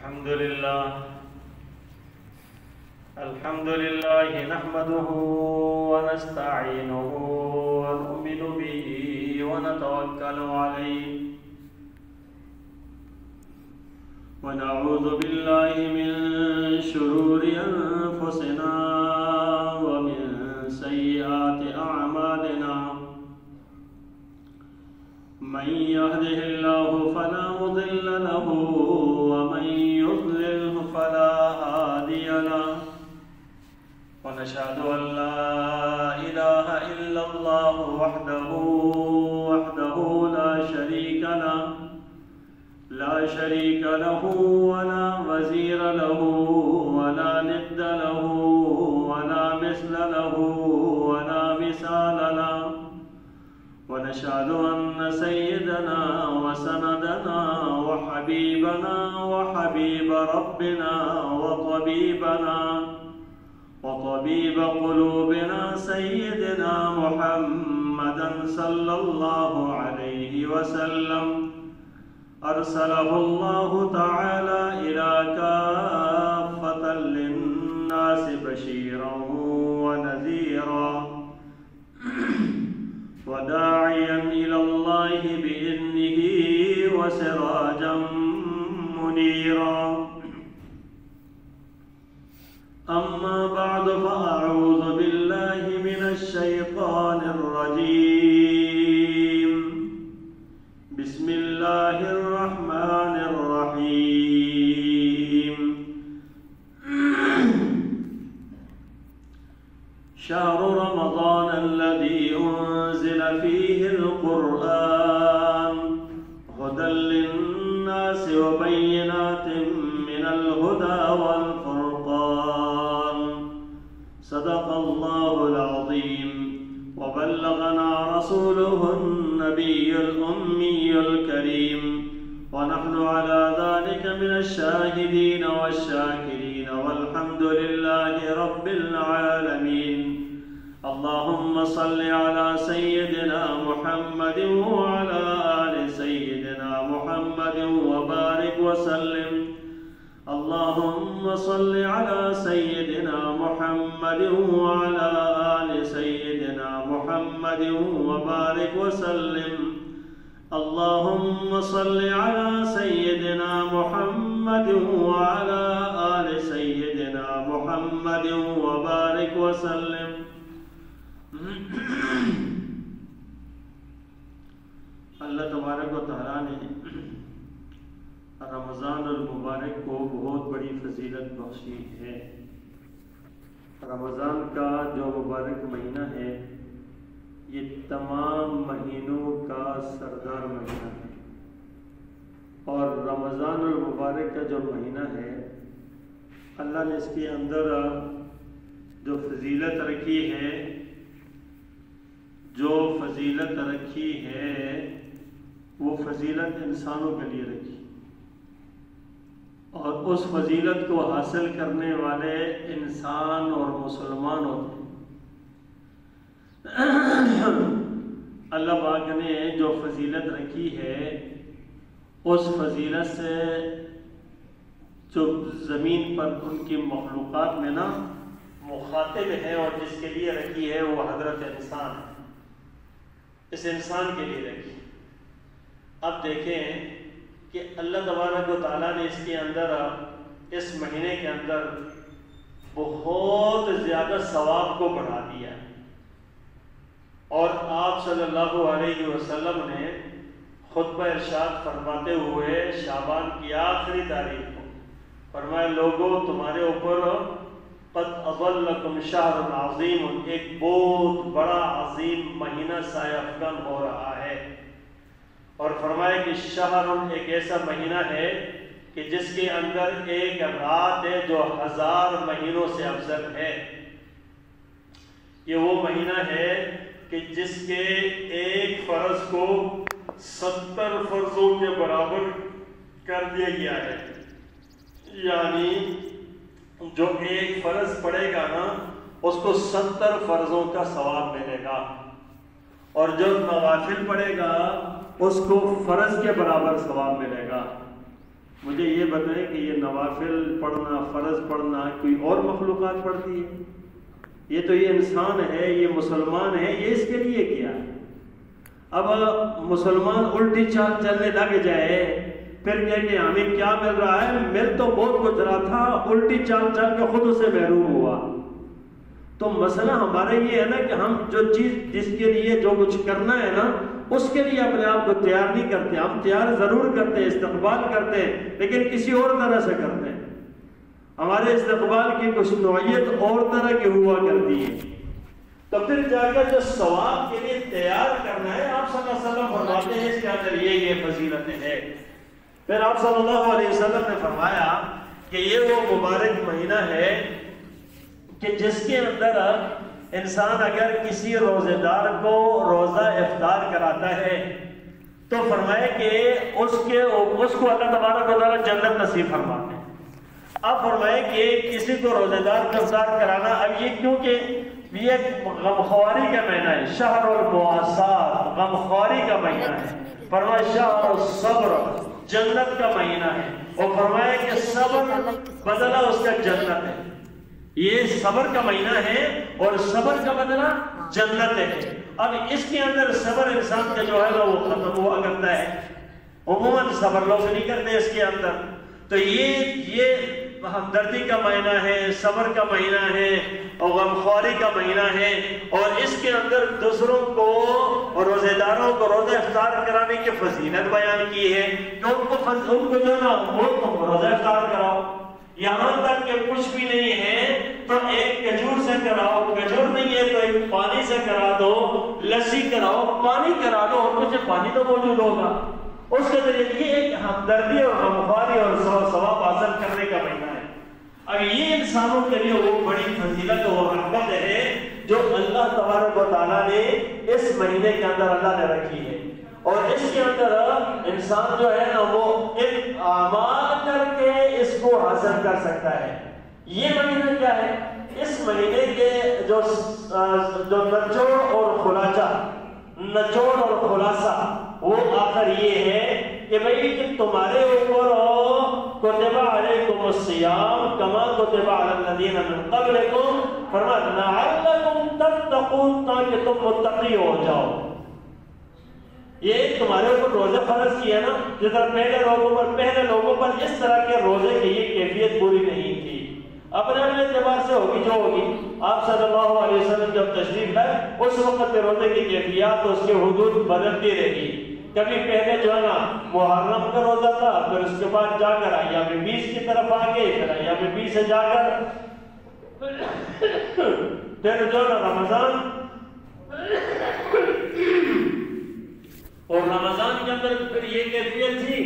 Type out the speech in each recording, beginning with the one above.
الحمد لله نحمده ونستعينه ونؤمن به ونتوكل عليه ونعوذ بالله من شرور أنفسنا ومن سيئات أعمالنا من يهده الله فلا مضل له ومن يضلله فلا هادي له ونشهد أن لا إله إلا الله وحده لا شريك له ولا وزير له ولا ند له ولا مثل له ولا مثال له ونشهد أن سيدنا وسندنا وحبيبنا وحبيب ربنا وطبيب قلوبنا سيدنا محمدا صلى الله عليه وسلم أرسله الله تعالى إلى كافة للناس بشيرا ونذيرا وداعيا إلى الله بإذنه وسراجا منيرا أما بعد فأعوذ بالله من الشيطان الرجيم بسم الله الرحمن الرحيم شهر رمضان الذي أنزل فيه القرآن هدى للناس وبينات من الهدى والفرقان صدق الله العظيم وبلغنا رسوله النبي الأمي الكريم ونحن على ذلك من الشاهدين والشاكرين والحمد لله رب العالمين اللهم صل على سيدنا محمد وعلى آل سيدنا محمد وبارك وسلم اللهم صل على سيدنا محمد وعلى آل سيدنا محمد وبارك وسلم اللهم صل على سيدنا محمد وعلى آل سيدنا محمد وبارك وسلم اللہ تبارک و تعالیٰ نے رمضان المبارک کو بہت بڑی فضیلت بخشی ہے۔ رمضان کا جو مبارک مہینہ ہے یہ تمام مہینوں کا سردار مہینہ ہے، اور رمضان المبارک کا جو مہینہ ہے اللہ نے اس کے اندر جو فضیلت رکھی ہے وہ فضیلت انسانوں کے لیے رکھی، اور اس فضیلت کو حاصل کرنے والے انسان اور مسلمان ہوتے ہیں۔ اللہ پاک نے جو فضیلت رکھی ہے اس فضیلت سے جو زمین پر ان کی مخلوقات میں مخاطب ہے اور جس کے لیے رکھی ہے وہ حضرت انسان ہے، اس انسان کے لیے رکھی۔ اب دیکھیں کہ اللہ تبارک و تعالیٰ نے اس کے اندر اس مہینے کے اندر بہت زیادہ ثواب کو بڑھا دیا ہے، اور آپ صلی اللہ علیہ وسلم نے خطبہ ارشاد فرماتے ہوئے شعبان کی آخری تاریخ کو فرمایا، لوگوں تمہارے اوپر قد اضلکم شہر عظیم، ایک بہت بڑا عظیم مہینہ سایہ افکن ہو رہا ہے، اور فرمایا کہ شہر ایک ایسا مہینہ ہے کہ جس کے اندر ایک رات ہے جو 1000 مہینوں سے افضل ہے۔ یہ وہ مہینہ ہے کہ جس کے ایک فرض کو 70 فرضوں کے برابر کر دیا گیا ہے، یعنی جو ایک فرض پڑے گا اس کو 70 فرضوں کا ثواب ملے گا، اور جو نوافل پڑے گا اس کو فرض کے برابر ثواب ملے گا۔ مجھے یہ بتائیں کہ یہ نوافل پڑھنا، فرض پڑھنا کوئی اور مخلوقات پڑھتی ہے؟ یہ تو یہ انسان ہے، یہ مسلمان ہے، یہ اس کے لیے کیا ہے؟ اب مسلمان الٹی چال چلنے لگ جائے پھر کہ ہمیں کیا مل رہا ہے؟ مل تو بہت کچھ رہا تھا، الٹی چال چل کے خود اسے محروم ہوا۔ تو مسئلہ ہمارا یہ ہے نا کہ ہم جو چیز جس کے لیے جو کچھ کرنا ہے نا اس کے لیے اپنے آپ کو تیار نہیں کرتے۔ ہم تیار ضرور کرتے ہیں، استقبال کرتے ہیں، لیکن کسی اور طرح سے کرتے ہیں۔ ہمارے استقبال کی کچھ نوعیت اور طرح کی ہوا کرتی ہے۔ تو پھر جا کر جو ثواب کے لیے تیار کرنا ہے، آپ صلی اللہ علیہ وسلم فرماتے ہیں اس کے اندر یہ فضیلتیں ہیں۔ پھر آپ صلی اللہ علیہ وسلم نے فرمایا کہ یہ وہ مبارک مہینہ ہے کہ جس کے اندر انسان اگر کسی روزے دار کو روزہ افطار کراتا ہے تو فرمائے کہ اس کو اللہ تبارک و تعالیٰ جنت نصیب فرماتے ہیں۔ اب فرمائے کہ کسی کو روزے دار کو افطار کرانا، اب یہ کیونکہ یہ غمخواری کا مہینہ ہے، شہر المواسات، غمخواری کا مہینہ ہے۔ فرمائے شہر الصبر، جنت کا مہینہ ہے، اور فرمائے کہ صبر بدلہ اس کا جنت ہے۔ یہ صبر کا مہینہ ہے اور صبر کا بدلہ جنت ہے۔ اب اس کے اندر صبر انسان کا جو ہے وہ ختم ہوا کرتا ہے، عموماً صبر لوگ نہیں کرتے اس کے اندر۔ تو یہ ہمدردی کا مہینہ ہے، صبر کا مہینہ ہے اور غمخواری کا مہینہ ہے، اور اس کے اندر دوسروں کو اور روزے داروں کو روزہ افطار کرانے کی فضیلت بیان کی ہے کہ ان کو جو نا وہ روزہ افطار کراؤ۔ یہاں تک کہ کچھ بھی نہیں ہے تو ایک کھجور سے کراؤ، کھجور نہیں ہے تو ایک پانی سے کرا دو، لسی کراؤ، پانی کرا دو، اور کچھ پانی تو موجود ہوگا۔ اس کے ذریعے یہ ایک ہمدردی اور غمخواری اور ثواب حاصل کرنے کا مہینہ ہے۔ اب یہ انسانوں کے لیے وہ بڑی فضیلت اور رحمت ہے جو اللہ تبارک و تعالیٰ نے اس مہینے کے اندر اللہ نے رکھی ہے، اور اس کے اندر انسان جو ہے نا وہ ایک اعمال کر کے اس کو حاصل کر سکتا ہے۔ یہ مہینہ کیا ہے؟ اس مہینے کے جو نچوڑ اور خلاصہ، نچوڑ اور خلاصہ وہ آخر یہ ہے کہ بھئی کہ تمہارے اوپر کتب علیکم الصیام کما کتب علی الذین من قبلکم، فرمایا لعلکم تتقون، تاکہ تم متقی ہو جاؤ۔ یہ تمہارے اوپر روزے فرض کیا نا، جس طرح پہلے لوگوں پر اس طرح کے روزے کی یہ کیفیت پوری نہیں تھی۔ اپنے اعتبار سے ہوگی جو ہوگی، آپ صلی اللہ علیہ وسلم جب تشریف لائے اس وقت روزے کی کیفیات اس کے حدود بدلتی رہی۔ کبھی پہلے جو ہے نا محرم کا روزہ تھا، پھر اس کے بعد جا کر ایام 20 کی طرف آگے، پھر ایام 20 سے جا کر پھر جو ہے نا رمضان، اور رمضان کے اندر پھر یہ کیفیت تھی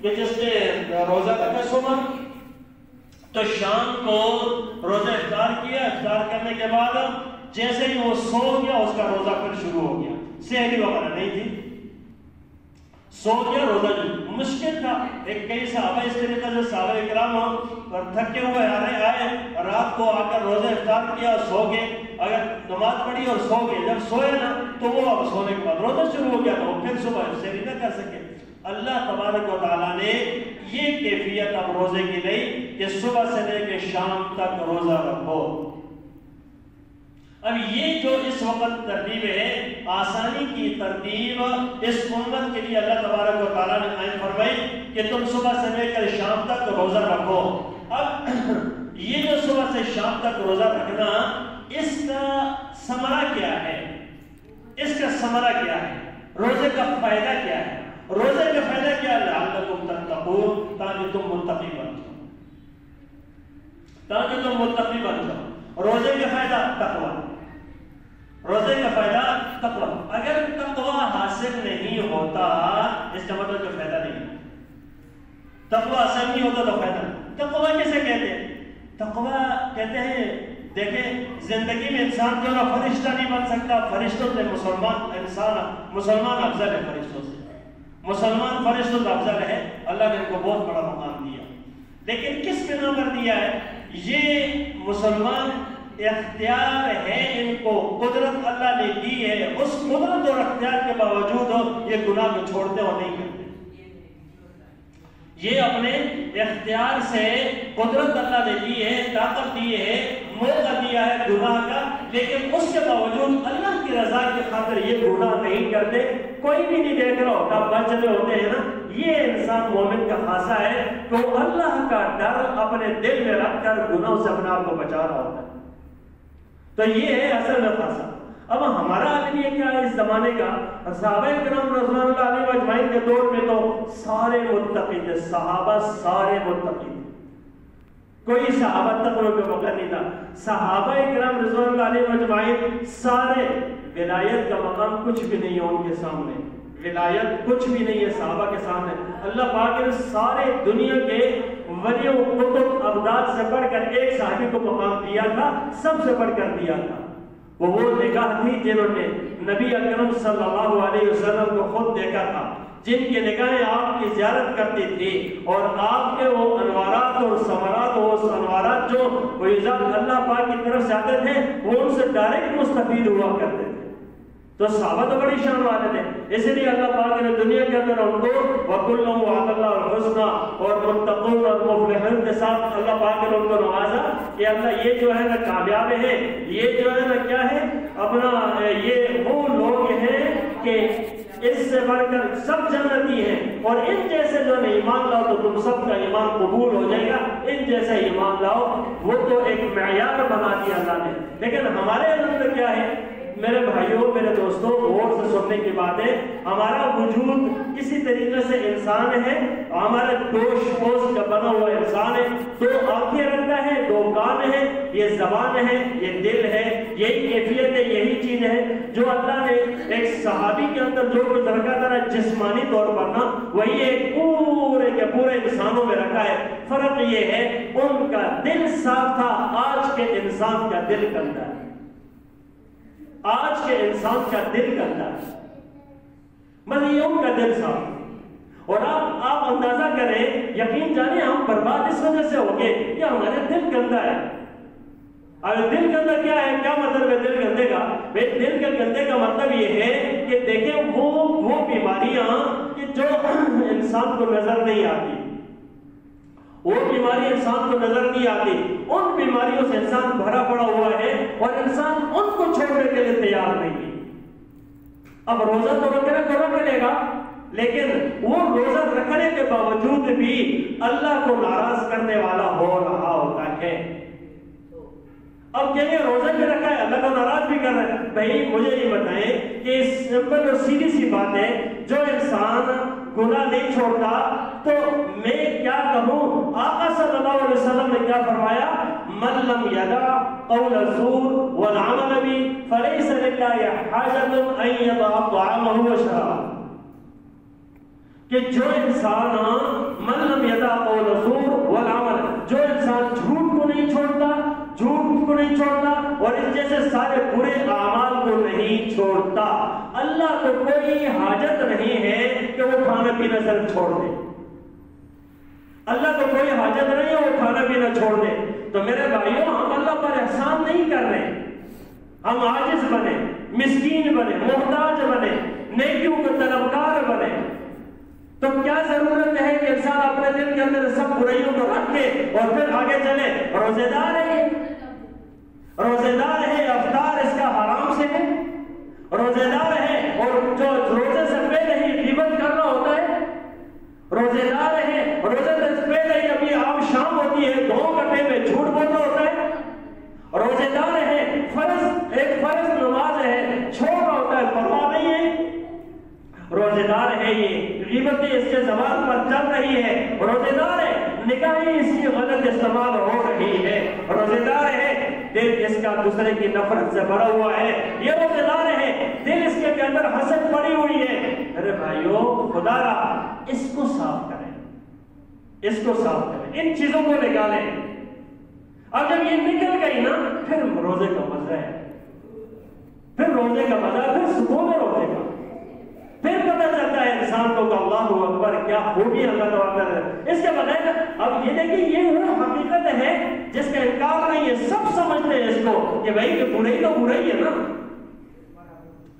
کہ جس نے روزہ رکھا صبح تو شام کو روزہ افطار کیا، افطار کرنے کے بعد جیسے ہی وہ سو گیا اس کا روزہ پھر شروع ہو گیا۔ سحری وغیرہ نہیں تھی، سو گیا روزہ مشکل تھا۔ ایک کئی صحابہ اس طریقے سے صحابہ اکرام اور تھکے ہوئے آئے رات کو آ کر روزہ افطار کیا، سو گئے، اگر نماز پڑھی اور سو گئے، جب سوئے نا تو وہ اب سونے کے بعد روزہ شروع ہو گیا تو وہ پھر صبح سحری نہ کر سکے۔ اللہ تبارک و تعالیٰ نے یہ کیفیت اب روزے کی نہیں کہ صبح سے لے کے شام تک روزہ رکھو۔ اب یہ جو اس وقت ترتیب ہے، آسانی کی ترتیب اس امت کے لیے اللہ تبارک و تعالیٰ نے قائم فرمائی کہ تم صبح سے لے کر شام تک روزہ رکھو۔ اب یہ جو صبح سے شام تک روزہ رکھنا، اس کا ثمرہ کیا ہے؟ اس کا ثمرہ کیا ہے؟ روزے کا فائدہ کیا ہے؟ روزے کا فائدہ کیا ہے؟ لعلکم تتقون، تاکہ تم متقی بن جاؤ، تاکہ تم متقی بن جاؤ۔ روزے کا فائدہ تقویٰ، روزے کا فائدہ تقویٰ۔ اگر تقویٰ حاصل نہیں ہوتا اس کا مطلب کہ فائدہ نہیں، تقویٰ حاصل نہیں ہوتا تو فائدہ نہیں۔ تقویٰ کیسے کہتے ہیں؟ تقویٰ کہتے ہیں، دیکھیں زندگی میں انسان جو نا فرشتہ نہیں بن سکتا، فرشتوں سے مسلمان افضل ہے، فرشتوں سے مسلمان فرشتوں سے افضل ہے، اللہ نے ان کو بہت بڑا مقام دیا۔ لیکن کس بنا پر دیا ہے؟ یہ مسلمان اختیار ہے، ان کو قدرت اللہ نے دی ہے، اس قدرت اور اختیار کے باوجود یہ گناہ کو چھوڑتے اور نہیں کرتے۔ یہ اپنے اختیار سے قدرت اللہ نے دی ہے، طاقت دی ہے، موقع دیا ہے گناہ کا، لیکن اس کے باوجود اللہ کی رضا کی خاطر یہ گناہ نہیں کرتے۔ کوئی بھی نہیں دیکھ رہا ہوتا، بچ رہے ہوتے ہیں نا۔ یہ انسان مومن کا خاصہ ہے کہ وہ اللہ کا ڈر اپنے دل میں رکھ کر گناہوں سے اپنے آپ کو بچا رہا ہوتا ہے۔ تو یہ ہے اصل میں خاصہ۔ اب ہمارا عالم یہ کیا ہے اس زمانے کا؟ صحابہ کرام رضوان اللہ علیہ اجمعین کے دور میں تو سارے متقی تھے، صحابہ سارے متقی تھے، کوئی صحابہ تقوی کا موقع نہیں تھا۔ صحابہ کرام رضوان اللہ علیہ اجمعین سارے، ولایت کا مقام کچھ بھی نہیں ہے ان کے سامنے، ولایت کچھ بھی نہیں ہے صحابہ کے سامنے۔ اللہ پاک نے سارے دنیا کے ولیوں، قطب، ابدال سے بڑھ کر ایک صحابی کو مقام دیا تھا، سب سے بڑھ کر دیا تھا۔ وہ نگاہ تھی جنہوں نے نبی اکرم صلی اللہ علیہ وسلم کو خود دیکھا تھا، جن کی نگاہیں آپ کی زیارت کرتی تھی، اور آپ کے وہ انوارات اور ثمرات، وہ انوارات جو اللہ پاک کی طرف سے آتے تھے، وہ ان سے ڈائریکٹ مستفید ہوا کرتے تھے۔ تو صحابہ تو بڑی شان والے تھے، اس لیے اللہ پاک نے دنیا کے اندر ان کو وَكُلًّا وَعَدَ اللَّهُ الْحُسْنَى اور متقون اور مفلحون کے ساتھ اللہ پاک نے ان کو نوازا کہ اللہ یہ جو ہے نا کامیاب ہے، یہ جو ہے نا کیا ہے اپنا، یہ وہ لوگ ہیں کہ اس سے بڑھ کر سب جنتی ہیں، اور ان جیسے جو ایمان لاؤ تو تم سب کا ایمان قبول ہو جائے گا، ان جیسے ایمان لاؤ۔ وہ تو ایک معیار بنا دیا اللہ نے۔ لیکن ہمارے اندر کیا ہے میرے بھائیوں، میرے دوستوں، غور سے سننے کی بات ہے، ہمارا وجود کسی طریقے سے انسان ہے، ہمارا گوشت پوست کا بنا ہوا انسان ہے، دو آنکھیں رکھتا ہے، دو کان ہے، یہ زبان ہے، یہ دل ہے، یہی کیفیت ہے، یہی چیز ہے جو اللہ نے ایک صحابی کے اندر جو کچھ رکھا تھا جسمانی طور پر نا، وہی ایک پورے کے پورے انسانوں میں رکھا ہے۔ فرق یہ ہے ان کا دل صاف تھا، آج کے انسان کا دل گندا ہے، آج کے انسان کا دل گندا ہے، مگر ان کا دل صاف۔ اور آپ اندازہ کریں، یقین جانیں ہم برباد اس وجہ سے ہو گئے کہ ہمارے دل گندا ہے۔ اب دل گندا کیا ہے؟ کیا مطلب ہے دل گندے کا؟ دل کے گندے کا مطلب یہ ہے کہ دیکھیں وہ بیماریاں کہ جو انسان کو نظر نہیں آتی، وہ بیماری انسان کو نظر نہیں آتی، ان بیماریوں سے انسان بھرا پڑا ہوا ہے، اور انسان ان کو چھوڑنے کے لیے تیار نہیں ہے۔ اب روزہ تو رکھ لے گا، لیکن وہ روزہ رکھنے کے باوجود بھی اللہ کو ناراض کرنے والا ہو رہا ہوتا ہے۔ اب کہنے روزہ بھی رکھا ہے، اللہ کو ناراض بھی کر رہا ہے۔ بھائی مجھے یہ بتائیں کہ سمپل اور سیدھی سی بات ہے، جو انسان گناہ نہیں چھوڑتا تو میں کیا کہوں؟ آقا صلی اللہ علیہ وسلم نے کیا فرمایا؟ من لم یدع قول الزور والعمل به فلیس للہ حاجۃ ان یدع طعامہ وشرابہ، کہ جو انسان من لم یدع قول الزور والعمل، جو انسان جھوٹ کو نہیں چھوڑتا، اور اس جیسے سارے برے اعمال کو نہیں چھوڑتا، اللہ کو کوئی حاجت نہیں ہے کہ وہ کھانا پینا صرف چھوڑ دے۔ اللہ کو کوئی حاجت نہیں ہے وہ کھانا پینا چھوڑ دے۔ تو میرے بھائیوں، ہم اللہ پر احسان نہیں کر رہے، ہم عاجز بنے، مسکین بنے، محتاج بنے، نیکیوں کے طلبگار بنے۔ تو کیا ضرورت ہے کہ انسان اپنے دل کے اندر سب برائیوں کو رکھ کے اور پھر آگے چلے؟ روزے دار ہے، افطار اس کا حرام سے ہے، روزے دار ہے اور جو روزے سے پہلے ہی غیبت کر رہا ہوتا ہے، روزے دار ہے روزے سے پہلے ہی ابھی عام شام ہوتی ہے 2 گھنٹے میں جھوٹ بولنا ہوتا ہے، روزے دار ہے ایک فرض نماز ہے چھوڑ رہا ہوتا ہے، پرواہ نہیں ہے، روزے دار ہے یہ غیبتیں اس کے زبان پر چل رہی ہے، روزے دار ہے نگاہیں اس کی غلط استعمال ہو رہی ہے، روزے دار ہے دل اس کا دوسرے کی نفرت سے بھرا ہوا ہے، یہ روزے دار ہے دل اس کے اندر حسد پڑی ہوئی ہے۔ ارے بھائیو، خدا را اس کو صاف کریں، اس کو صاف کریں، ان چیزوں کو نکالیں۔ اب جب یہ نکل گئی نا، پھر روزے کا مزہ ہے، پھر روزے کا مزہ، پھر سکون ہے روزے کا، پھر پتہ چلتا ہے انسان کو کہ اللہ اکبر کیا خوبی اللہ تعالیٰ ہے۔ اس کے بغیر اب یہ دیکھیں، یہ وہ حقیقت ہے جس کا انکار نہیں ہے، سب سمجھتے ہیں اس کو کہ بھائی کہ برائی تو برائی ہے نا،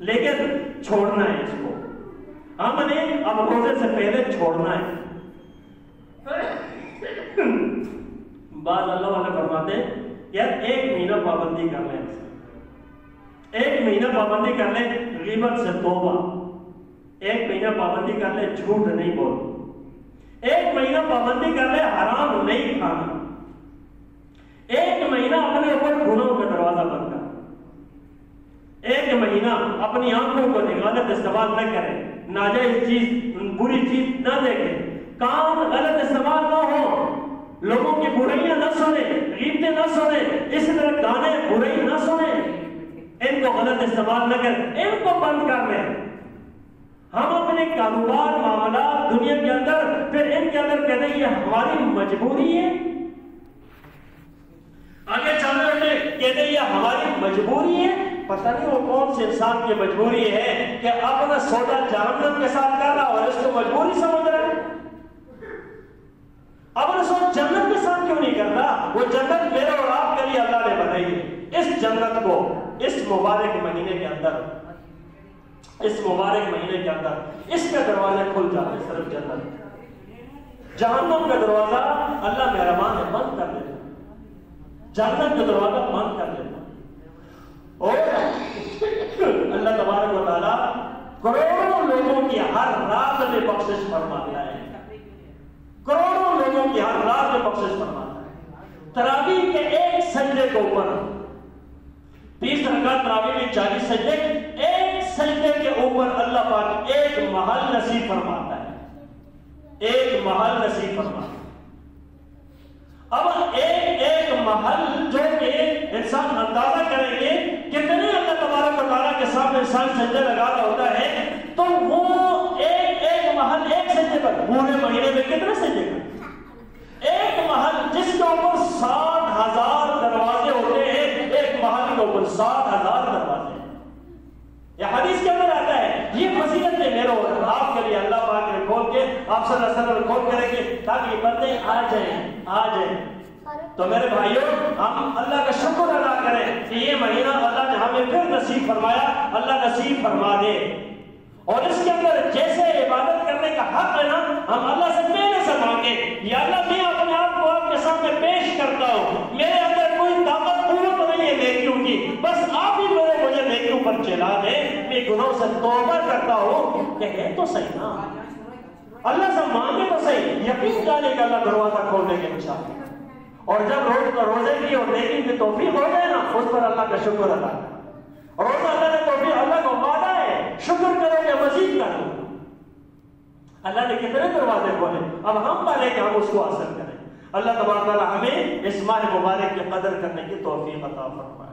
لیکن چھوڑنا ہے اس کو، ہم نے اب روزے سے پہلے چھوڑنا ہے۔ بعض اللہ والے فرماتے ہیں یار 1 مہینہ پابندی کر لیں، 1 مہینہ پابندی کر لیں غیبت سے توبہ، 1 مہینہ پابندی کر لیں جھوٹ نہیں بول، 1 مہینہ پابندی کر لیں حرام نہیں کھانا، 1 مہینہ اپنے اوپر گناہوں کا دروازہ بند کر، 1 مہینہ اپنی آنکھوں کو غلط استعمال نہ کرے، ناجائز چیز بری چیز نہ دیکھے، کان غلط استعمال نہ ہو، لوگوں کی برائیاں نہ سنیں، غیبتیں نہ سنیں، اس طرح گانے برائی نہ سنیں، ان کو غلط استعمال نہ کریں، ان کو بند کر لیں۔ ہم اپنے کاروبار معاملات دنیا کے اندر پھر ان کے اندر کہتے ہیں یہ ہماری مجبوری ہے، آگے چل رہے کہتے ہیں یہ ہماری مجبوری ہے۔ پتہ نہیں وہ کون سے انسان کی مجبوری ہے کہ اپنا سودا جہنم کے ساتھ کر رہا اور اس کو مجبوری سمجھ رہا ہے، اپنا سودا جنت کے ساتھ کیوں نہیں کرتا؟ وہ جنت میرے اور آپ کے لیے اللہ نے بنائی ہے، اس جنت کو اس مبارک مہینے کے اندر، اس مبارک مہینے کے اندر اس کے دروازے کھل جاتے ہیں، صرف جنت، جہنم کا دروازہ اللہ مہربان ہے بند کر دیتا، جنت کا دروازہ بند کر دیتا، اور اللہ تبارک و تعالیٰ کروڑوں لوگوں کی ہر رات میں بخشش فرماتا ہے، کروڑوں لوگوں کی ہر رات میں بخشش فرماتا ہے۔ تراویح کے 1 سجدے کے اوپر 20 رکعت تراویح میں 40 سجدے، 1 سجدے کے اوپر اللہ پاک 1 محل نصیب فرماتا ہے، 1 محل نصیب فرماتا ہے۔ اب ایک محل جو کہ انسان اندازہ کریں گے کتنے اللہ تبارک و تعالیٰ کے سامنے انسان سجدے لگا رہا ہوتا ہے، تو وہ ایک محل 1 سجدے پر پورے مہینے میں کتنے سجدے کا 1 محل، جس کے اوپر 60,000 دروازے ہوتے ہیں، 1 محل کے اوپر 60,000 دروازے، یہ حدیث کے اندر آتا ہے۔ یہ فضیلت ہے میرے اور آپ کے لیے اللہ پاک نے کھول کے آپ صلی اللہ علیہ وسلم کھول کے رکھے تاکہ یہ بندے آ جائیں۔ تو میرے بھائیوں ہم اللہ کا شکر ادا کریں کہ یہ مہینہ اللہ نے ہمیں پھر نصیب فرمایا، اللہ نصیب فرما دے، اور اس کے اندر جیسے عبادت کرنے کا حق ہے نا، ہم اللہ سے پہلے سے مانگے، یا اللہ میں اپنے آپ کو آپ کے سامنے پیش کرتا ہوں، میرے اندر کوئی طاقت قوت نہیں ہے نیکیوں کی، بس آپ ہی مجھے نیکیوں پر چلا دیں، میں گناہوں سے توبہ کرتا ہوں، کہ ہے تو صحیح نا، اللہ سے مانگے تو صحیح، یقین جانے کا اللہ دروازہ کھولنے کے انشاءاللہ۔ اور جب روزے کی اور نیکی کی توفیق ہو جائے نا، اس پر اللہ کا شکر ادا کرو، روزہ اللہ نے توفیق، اللہ کا وعدہ ہے شکر کرو گے مزید کرو، اللہ نے کتنے دروازے کھولے، اب ہم پہلے کہ ہم اس کو حاصل کریں۔ اللہ تبارک و تعالیٰ ہمیں اس ماہ مبارک کی قدر کرنے کی توفیق عطا فرمائے۔